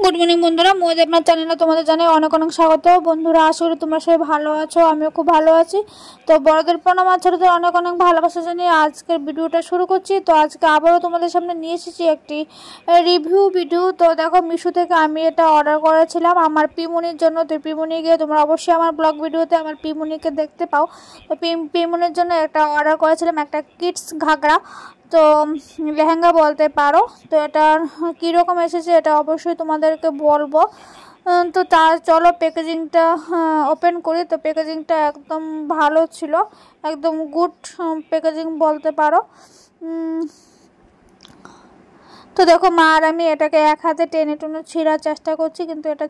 Good morning বন্ধুরা, মোদের আপনার চ্যানেলে তোমাদের জানাই অনেক অনেক স্বাগত। বন্ধুরা, আশা করি তোমরা সবাই ভালো আছো, আমিও খুব ভালো আছি। তো বড়দের প্রণাম, ছোটদের অনেক অনেক ভালোবাসা জানিয়ে আজকের ভিডিওটা শুরু করছি। তো আজকে আবারও তোমাদের সামনে নিয়ে এসেছি একটি রিভিউ ভিডিও। তো দেখো, মিশো থেকে আমি এটা অর্ডার করেছিলাম আমার পিমুনির জন্য। তো পিমুনি গিয়ে তোমরা অবশ্যই আমার ব্লগ ভিডিওতে আমার পিমুনিকে দেখতে পাও। তো পিমুনির জন্য একটা অর্ডার করেছিলাম, একটা কিডস ঘাগরা, তো লেহেঙ্গা বলতে পারো। তো এটার কীরকম এসেছে এটা অবশ্যই তোমাদেরকে বলবো। তো তার চলো প্যাকেজিংটা ওপেন করি। তো প্যাকেজিংটা একদম ভালো ছিল, একদম গুড প্যাকেজিং বলতে পারো। তো দেখো, মা আর আমি এটাকে এক হাতে টেনে টেনে ছিঁড়ার চেষ্টা করছি, কিন্তু এটা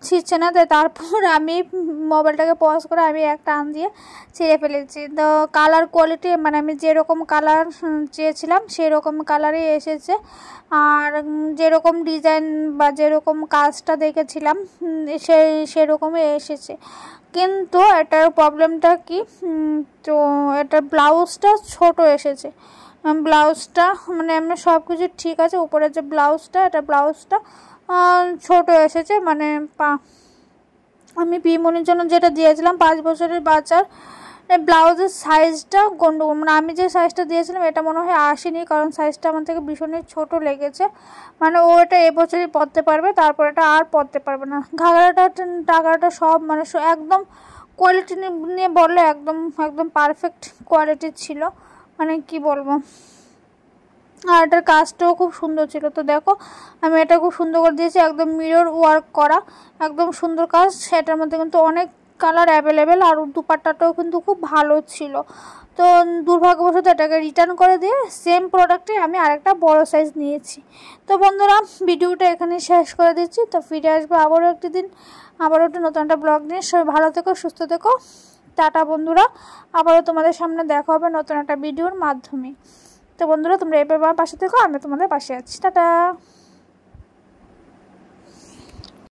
ছিঁড়ছে না। তারপর আমি মোবাইলটাকে পজ করে আমি এক টান দিয়ে ছিঁড়ে ফেলেছি। তো কালার কোয়ালিটি মানে আমি যেরকম কালার চেয়েছিলাম সেরকম কালারই এসেছে, আর যেরকম ডিজাইন বা যেরকম কাজটা দেখেছিলাম সেরকমই এসেছে। কিন্তু এটার প্রবলেমটা কি, তো এটার ব্লাউজটা ছোট এসেছে। ব্লাউজটা মানে এমনি সব কিছু ঠিক আছে, উপরে যে ব্লাউজটা এটা ব্লাউজটা ছোট এসেছে। মানে আমি পিমনির জন্য যেটা দিয়েছিলাম 5 বছরের বাচ্চার ব্লাউজের সাইজটা গন্ডগোল, মানে আমি যে সাইজটা দিয়েছিলাম এটা মনে হয় আসেনি, কারণ সাইজটা আমার থেকে ভীষণই ছোট লেগেছে। মানে ও এটা এবছরই পরতে পারবে, তারপর এটা আর পরতে পারবে না। টাকাটা সব মানে একদম কোয়ালিটি নিয়ে বললে একদম একদম পারফেক্ট কোয়ালিটি ছিল, মানে কি বলবো। আর এটার কাজটাও খুব সুন্দর ছিল। তো দেখো, আমি এটা খুব সুন্দর করে দিয়েছি, একদম মিরর ওয়ার্ক করা, একদম সুন্দর কাজ। সেটার মধ্যে কিন্তু অনেক কালার অ্যাভেলেবেল, আর দুপাট্টাটাও কিন্তু খুব ভালো ছিল। তো দুর্ভাগ্যবশত এটাকে রিটার্ন করে দিয়ে সেম প্রোডাক্টে আমি আরেকটা বড় সাইজ নিয়েছি। তো বন্ধুরা, ভিডিওটা এখানে শেষ করে দিচ্ছি। তো ফিরে আসবো আবারও একটি দিন, আবারও একটু নতুন একটা ব্লগ নিয়ে। সবাই ভালো থেকো, সুস্থ থেকো, টাটা বন্ধুরা। আবারও তোমাদের সামনে দেখা হবে নতুন একটা ভিডিওর মাধ্যমে। তো বন্ধুরা, তোমরা এভাবে আমার পাশে থেকো, আমি তোমাদের পাশে আছি। টাটা।